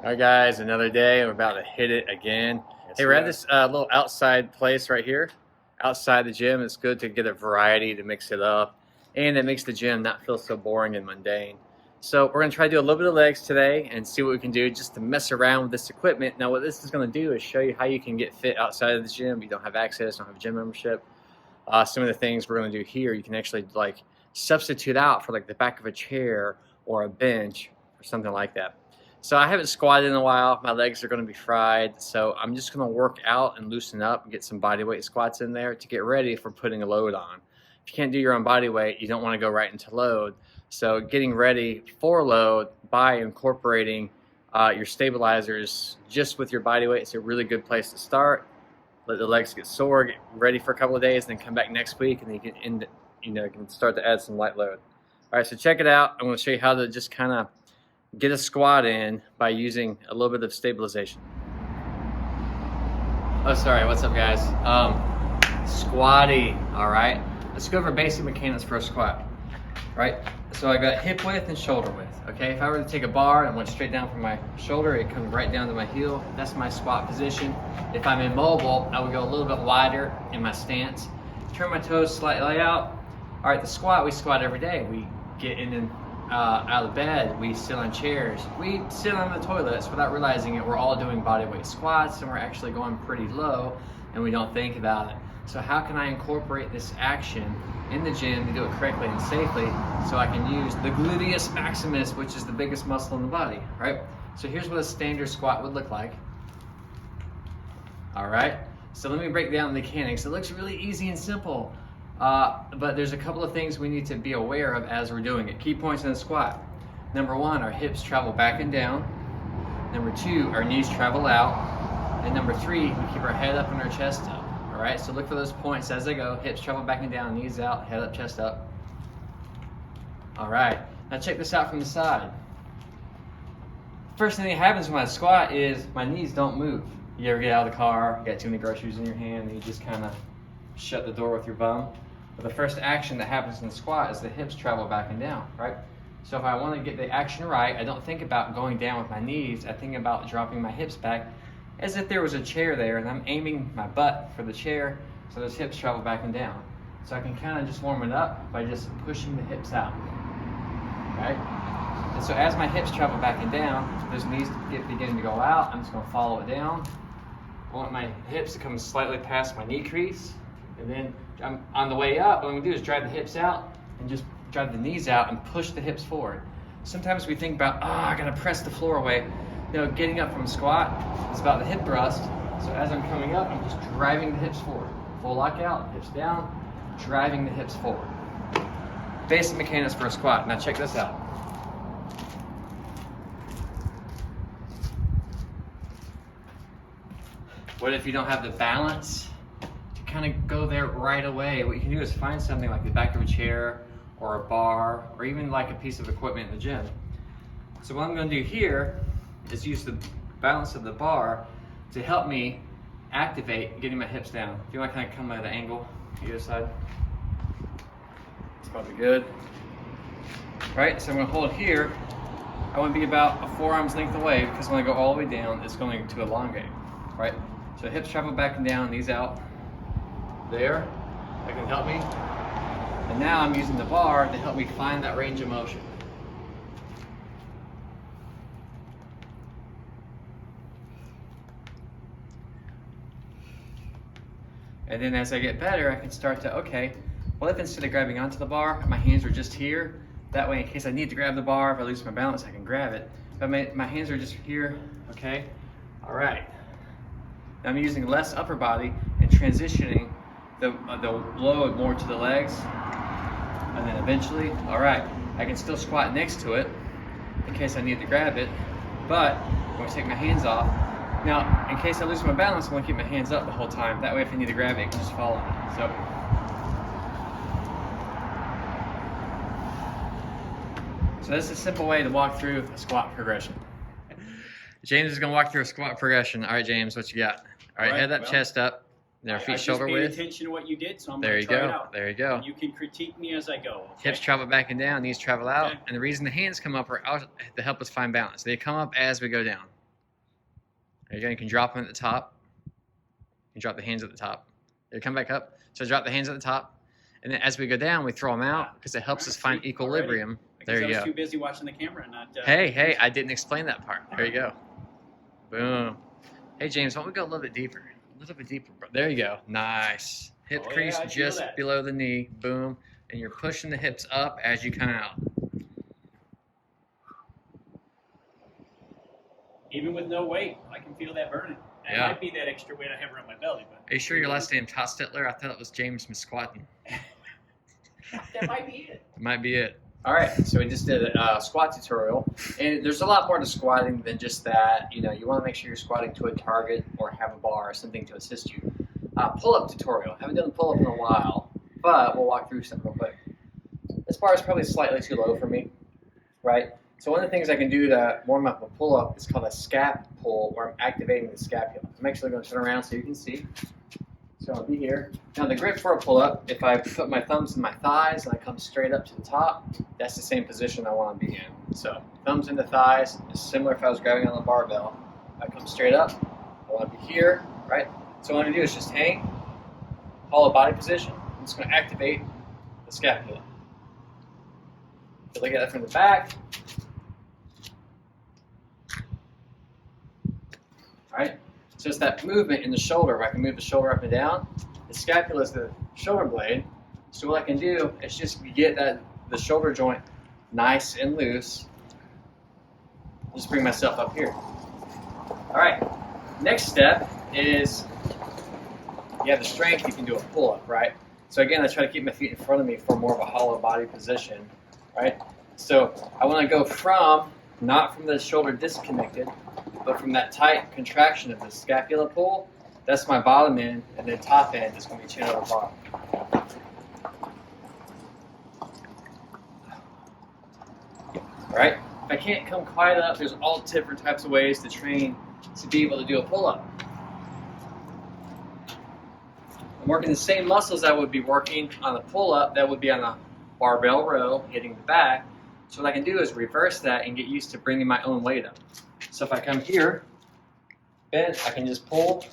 All right, guys, another day. We're about to hit it again. Yes, Hey, we're at this little outside place right here, outside the gym. It's good to get a variety to mix it up, and it makes the gym not feel so boring and mundane. So we're going to try to do a little bit of legs today and see what we can do just to mess around with this equipment. Now, what this is going to do is show you how you can get fit outside of the gym. You don't have access, don't have a gym membership. Some of the things we're going to do here, you can actually like substitute out for like the back of a chair or a bench or something like that. So I haven't squatted in a while. My legs are going to be fried. So I'm just going to work out and loosen up and get some body weight squats in there to get ready for putting a load on. If you can't do your own body weight, you don't want to go right into load. So getting ready for load by incorporating your stabilizers just with your body weight is a really good place to start. Let the legs get sore, get ready for a couple of days, and then come back next week, and then you can start to add some light load. All right, so check it out. I'm going to show you how to just kind of get a squat in by using a little bit of stabilization. Oh, sorry. What's up, guys? Squatty. All right. Let's go over basic mechanics for a squat. Right. So I got hip width and shoulder width. Okay. If I were to take a bar and went straight down from my shoulder, it comes right down to my heel. That's my squat position. If I'm immobile, I would go a little bit wider in my stance. Turn my toes slightly out. All right. The squat, we squat every day. We get in and out of bed, we sit on chairs, we sit on the toilets without realizing it. We're all doing body weight squats and we're actually going pretty low and we don't think about it. So how can I incorporate this action in the gym to do it correctly and safely so I can use the gluteus maximus, which is the biggest muscle in the body, right? So here's what a standard squat would look like. All right, so let me break down the mechanics. It looks really easy and simple. But there's a couple of things we need to be aware of as we're doing it. Key points in the squat. Number one, our hips travel back and down. Number two, our knees travel out. And number three, we keep our head up and our chest up. All right, so look for those points as they go. Hips travel back and down, knees out, head up, chest up. All right, now check this out from the side. First thing that happens when I squat is my knees don't move. You ever get out of the car, you got too many groceries in your hand, and you just kind of shut the door with your bum? But the first action that happens in the squat is the hips travel back and down, right? So if I want to get the action right, I don't think about going down with my knees. I think about dropping my hips back as if there was a chair there and I'm aiming my butt for the chair so those hips travel back and down. So I can kind of just warm it up by just pushing the hips out, right? And so as my hips travel back and down, those knees begin to go out. I'm just going to follow it down. I want my hips to come slightly past my knee crease. And then I'm on the way up, what I'm gonna do is drive the hips out and just drive the knees out and push the hips forward. Sometimes we think about, I gotta press the floor away. You know, getting up from a squat, it's about the hip thrust. So as I'm coming up, I'm just driving the hips forward. Full lockout, hips down, driving the hips forward. Basic mechanics for a squat. Now check this out. What if you don't have the balance? Kind of go there right away. What you can do is find something like the back of a chair or a bar or even like a piece of equipment in the gym. So what I'm going to do here is use the balance of the bar to help me activate getting my hips down. If you want to kind of come at an angle either side, it's probably good. Right, so I'm going to hold it here. I want to be about a forearm's length away because when I go all the way down, it's going to elongate. Right, so hips travel back and down, knees out. There, that can help me. And now I'm using the bar to help me find that range of motion. And then as I get better, I can start to, okay, well, if instead of grabbing onto the bar, my hands are just here, that way in case I need to grab the bar, if I lose my balance, I can grab it. But my hands are just here, okay? All right. Now I'm using less upper body and transitioning the load more to the legs, and then eventually, all right, I can still squat next to it in case I need to grab it, but I'm going to take my hands off. Now, in case I lose my balance, I want to keep my hands up the whole time. That way, if I need to grab it, I can just follow me. So that's a simple way to walk through a squat progression. James is going to walk through a squat progression. All right, James, what you got? All right, head up, chest up. Their feet shoulder width. I just paid attention to what you did, so I'm there going to try you it go. out. There you go. And you can critique me as I go. Okay? Hips travel back and down, knees travel out. Okay. And the reason the hands come up are out to help us find balance. They come up as we go down. There you go. You can drop them at the top. You can drop the hands at the top. They come back up. So drop the hands at the top. And then as we go down, we throw them out because it helps us find equilibrium. There you go. I was too busy watching the camera and not. Hey, I didn't explain that part. There you go. Boom. Hey, James, why don't we go a little bit deeper? A little bit deeper. There you go. Nice. Hip crease just below the knee. Boom. And you're pushing the hips up as you come out. Even with no weight, I can feel that burning. It might be that extra weight I have around my belly. But are you sure your last name Tostetler? I thought it was James Misquatton. That might be it. It might be it. All right, so we just did a squat tutorial, and there's a lot more to squatting than just that. You know, you want to make sure you're squatting to a target or have a bar or something to assist you. Pull-up tutorial. Haven't done a pull-up in a while, but we'll walk through something real quick. This bar is probably slightly too low for me, right? So one of the things I can do to warm up a pull-up is called a scap pull, where I'm activating the scapula. I'm actually going to turn around so you can see. So I'll be here. Now the grip for a pull-up, if I put my thumbs in my thighs and I come straight up to the top, that's the same position I want to be in. So thumbs in the thighs is similar if I was grabbing on the barbell. I come straight up, I want to be here, right? So what I'm going to do is just hang, hollow body position. I'm just going to activate the scapula. So look at that from the back. All right? So it's that movement in the shoulder where I can move the shoulder up and down. The scapula is the shoulder blade. So what I can do is just get the shoulder joint nice and loose. Just bring myself up here. All right. Next step is you have the strength, you can do a pull-up, right? So again, I try to keep my feet in front of me for more of a hollow body position, right? So I want to go not from the shoulder disconnected, but from that tight contraction of the scapula pull. That's my bottom end, and then top end is going to be chin over bar. All right? If I can't come quite up, there's all different types of ways to train to be able to do a pull-up. I'm working the same muscles I would be working on a pull-up that would be on a barbell row, hitting the back. So what I can do is reverse that and get used to bringing my own weight up. So if I come here, bend, I can just pull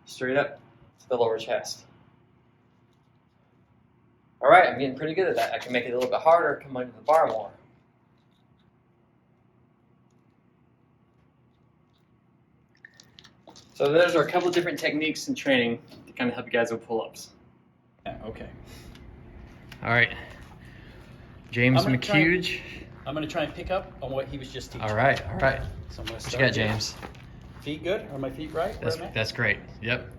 straight up to the lower chest. All right, I'm getting pretty good at that. I can make it a little bit harder, come under the bar more. So those are a couple of different techniques in training to kind of help you guys with pull-ups. Yeah, okay. All right. James McHuge. I'm going to try and pick up on what he was just teaching. All right. So I'm going to what you got, James? Feet good? Are my feet right? That's great. Yep.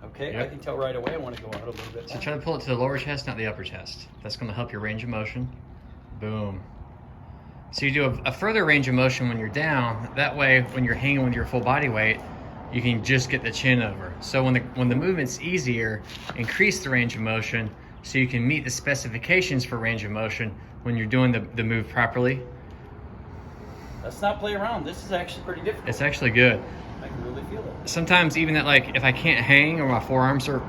Okay, Yep. I can tell right away I want to go out a little bit. So try to pull it to the lower chest, not the upper chest. That's going to help your range of motion. Boom. So you do a further range of motion when you're down. That way, when you're hanging with your full body weight, you can just get the chin over. So when the movement's easier, increase the range of motion so you can meet the specifications for range of motion when you're doing the move properly. Let's not play around. This is actually pretty difficult. It's actually good. I can really feel it. Sometimes even that, like, if I can't hang or my forearms are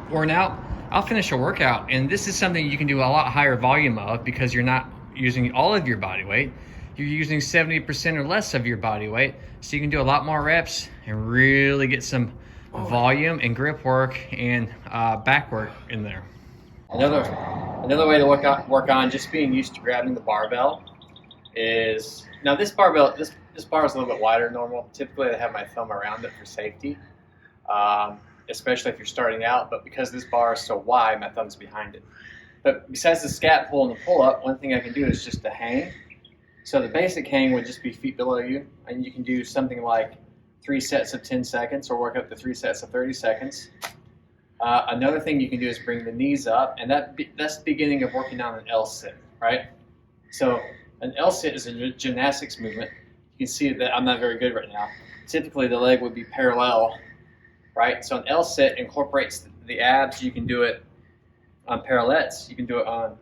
worn out, I'll finish a workout. And this is something you can do a lot higher volume of because you're not using all of your body weight. You're using 70% or less of your body weight. So you can do a lot more reps and really get some volume and grip work and back work in there. Another way to work on just being used to grabbing the barbell is, now this barbell, this bar is a little bit wider than normal. Typically I have my thumb around it for safety, especially if you're starting out, but because this bar is so wide, my thumb's behind it. But besides the scat pull and the pull up, one thing I can do is just to hang. So the basic hang would just be feet below you, and you can do something like 3 sets of 10 seconds or work up to 3 sets of 30 seconds. Another thing you can do is bring the knees up, and that's the beginning of working on an L-sit, right? So an L-sit is a gymnastics movement. You can see that I'm not very good right now. Typically the leg would be parallel, right? So an L-sit incorporates the abs. You can do it on parallettes, you can do it on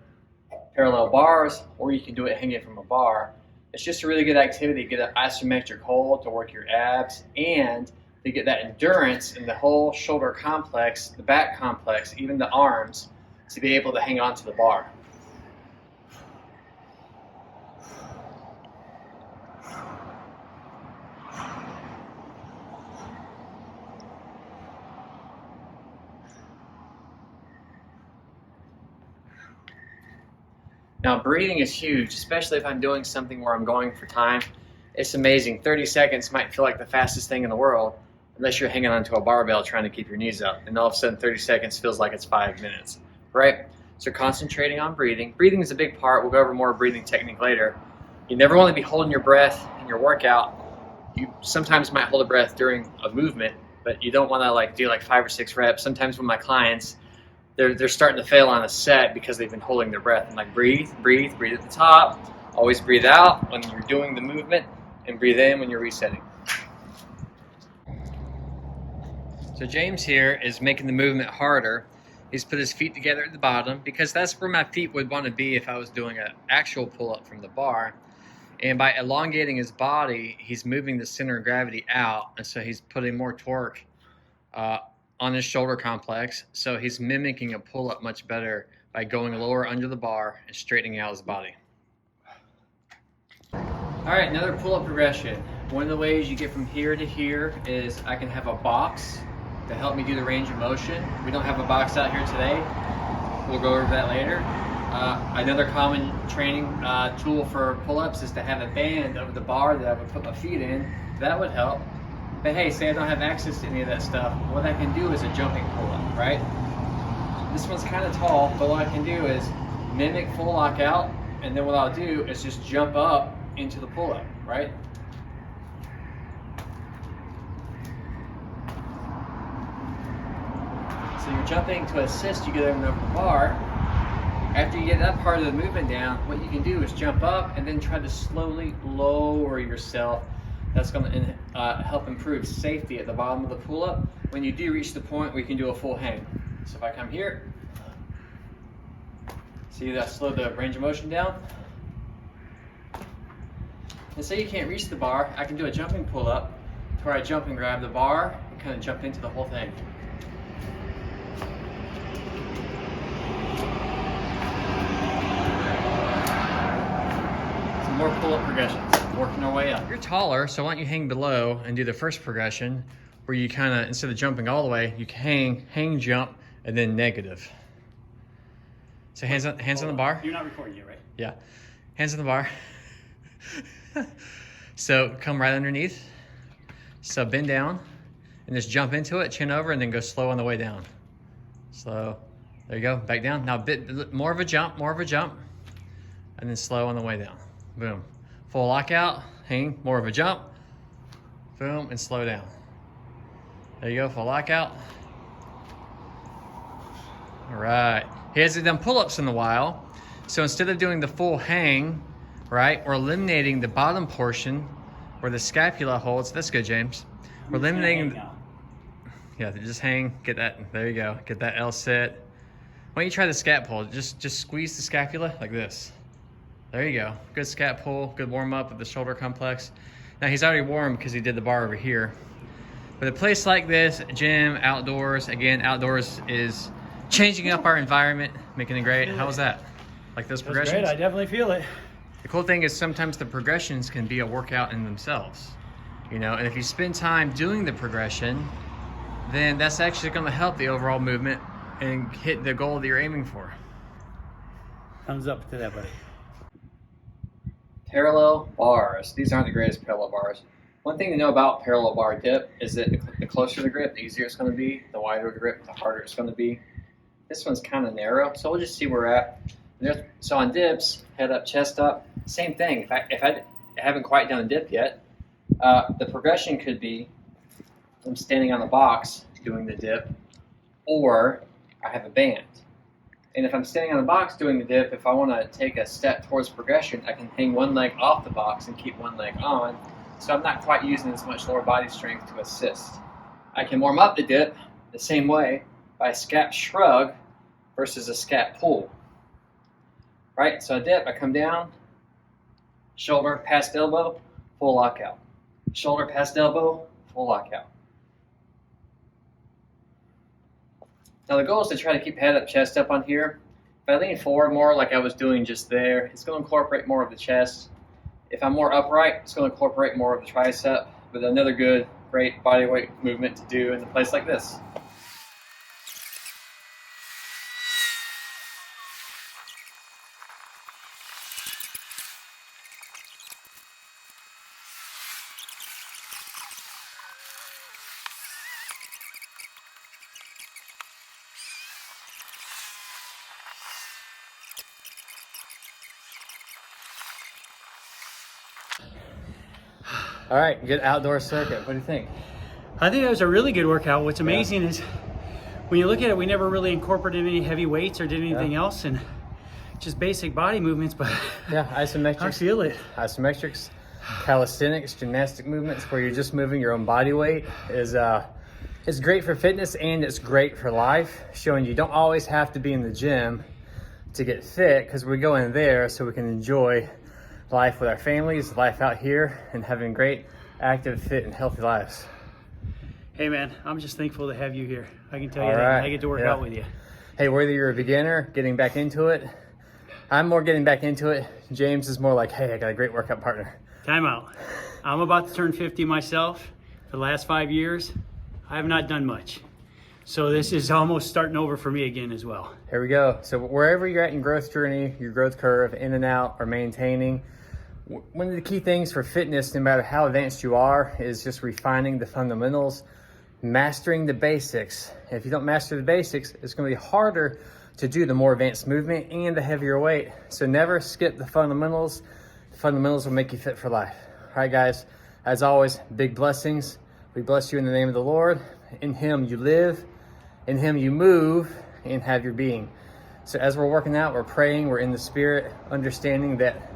parallel bars, or you can do it hanging from a bar. It's just a really good activity to get an isometric hold, to work your abs, and to get that endurance in the whole shoulder complex, the back complex, even the arms, to be able to hang on to the bar. Now breathing is huge, especially if I'm doing something where I'm going for time. It's amazing. 30 seconds might feel like the fastest thing in the world, unless you're hanging onto a barbell trying to keep your knees up. And all of a sudden 30 seconds feels like it's 5 minutes, right? So concentrating on breathing. Breathing is a big part. We'll go over more breathing technique later. You never want to be holding your breath in your workout. You sometimes might hold a breath during a movement, but you don't want to do 5 or 6 reps. Sometimes with my clients, they're starting to fail on a set because they've been holding their breath. I'm like, breathe, breathe, breathe at the top. Always breathe out when you're doing the movement, and breathe in when you're resetting. So James here is making the movement harder. He's put his feet together at the bottom because that's where my feet would want to be if I was doing an actual pull-up from the bar. And by elongating his body, he's moving the center of gravity out, and so he's putting more torque on his shoulder complex. So he's mimicking a pull-up much better by going lower under the bar and straightening out his body. All right, another pull-up progression. One of the ways you get from here to here is I can have a box to help me do the range of motion. We don't have a box out here today. We'll go over that later. Another common training tool for pull-ups is to have a band over the bar that I would put my feet in. That would help. But hey, say I don't have access to any of that stuff. What I can do is a jumping pull-up, right? This one's kind of tall, but what I can do is mimic full lockout, and then what I'll do is just jump up into the pull-up, right? So you're jumping to assist you get over the bar. After you get that part of the movement down, what you can do is jump up and then try to slowly lower yourself. That's going to help improve safety at the bottom of the pull-up when you do reach the point where you can do a full hang. So if I come here, see that I slowed the range of motion down? And say you can't reach the bar, I can do a jumping pull-up to where I jump and grab the bar and kind of jump into the whole thing. More pull-up progressions, working our way up. You're taller, so why don't you hang below and do the first progression where you kind of, instead of jumping all the way, you can hang, jump, and then negative. So hands on the bar. You're not recording yet, right? Yeah, hands on the bar. So come right underneath. So bend down and just jump into it, chin over, and then go slow on the way down. Slow. There you go, back down. Now a bit more of a jump, and then slow on the way down. Boom. Full lockout, hang, more of a jump, boom, and slow down. There you go, full lockout. All right. He hasn't done pull-ups in a while, so instead of doing the full hang, right, we're eliminating the bottom portion where the scapula holds. That's good, James. We're eliminating, yeah, just hang, get that, there you go, get that L sit. Why don't you try the scat pull? Just squeeze the scapula like this. There you go. Good scat pull, good warm up of the shoulder complex. Now he's already warm because he did the bar over here. But a place like this, gym, outdoors, again, outdoors is changing up our environment, making it great. How was that? Like those progressions? Great, I definitely feel it. The cool thing is sometimes the progressions can be a workout in themselves, you know, and if you spend time doing the progression, then that's actually going to help the overall movement and hit the goal that you're aiming for. Thumbs up to that, buddy. Parallel bars. These aren't the greatest parallel bars. One thing to know about parallel bar dip is that the closer the grip, the easier it's going to be. The wider the grip, the harder it's going to be. This one's kind of narrow, so we'll just see where we're at. So on dips, head up, chest up, same thing. If I haven't quite done a dip yet, the progression could be I'm standing on the box doing the dip, or I have a band. And if I'm standing on the box doing the dip, if I want to take a step towards progression, I can hang one leg off the box and keep one leg on. So I'm not quite using as much lower body strength to assist. I can warm up the dip the same way by a scap shrug versus a scap pull. Right, so a dip, I come down, shoulder past elbow, full lockout. Shoulder past elbow, full lockout. Now the goal is to try to keep head up, chest up on here. If I lean forward more like I was doing just there, it's going to incorporate more of the chest. If I'm more upright, it's going to incorporate more of the tricep, but another good, great body weight movement to do in a place like this. All right, good outdoor circuit. What do you think? I think that was a really good workout. What's amazing is when you look at it, we never really incorporated any heavy weights or did anything else, and just basic body movements. But yeah, isometrics. I feel it. Isometrics, calisthenics, gymnastic movements where you're just moving your own body weight is it's great for fitness and it's great for life, showing you don't always have to be in the gym to get fit, because we go in there so we can enjoy life with our families, life out here, and having great, active, fit, and healthy lives. Hey man, I'm just thankful to have you here. I can tell you All that. right. I get to work out with you. Hey, whether you're a beginner, getting back into it, I'm more getting back into it. James is more like, hey, I got a great workout partner. Time out. I'm about to turn 50 myself. For the last 5 years, I have not done much. So this is almost starting over for me again as well. Here we go. So wherever you're at in your growth journey, your growth curve, in and out, or maintaining, one of the key things for fitness, no matter how advanced you are, is just refining the fundamentals, mastering the basics. If you don't master the basics, it's going to be harder to do the more advanced movement and the heavier weight. So never skip the fundamentals. The fundamentals will make you fit for life. All right, guys, as always, big blessings. We bless you in the name of the Lord. In Him you live, in Him you move, and have your being. So as we're working out, we're praying, we're in the Spirit, understanding that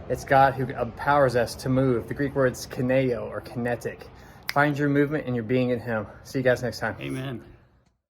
it's God who empowers us to move. The Greek word's kineo or kinetic. Find your movement and your being in Him. See you guys next time. Amen.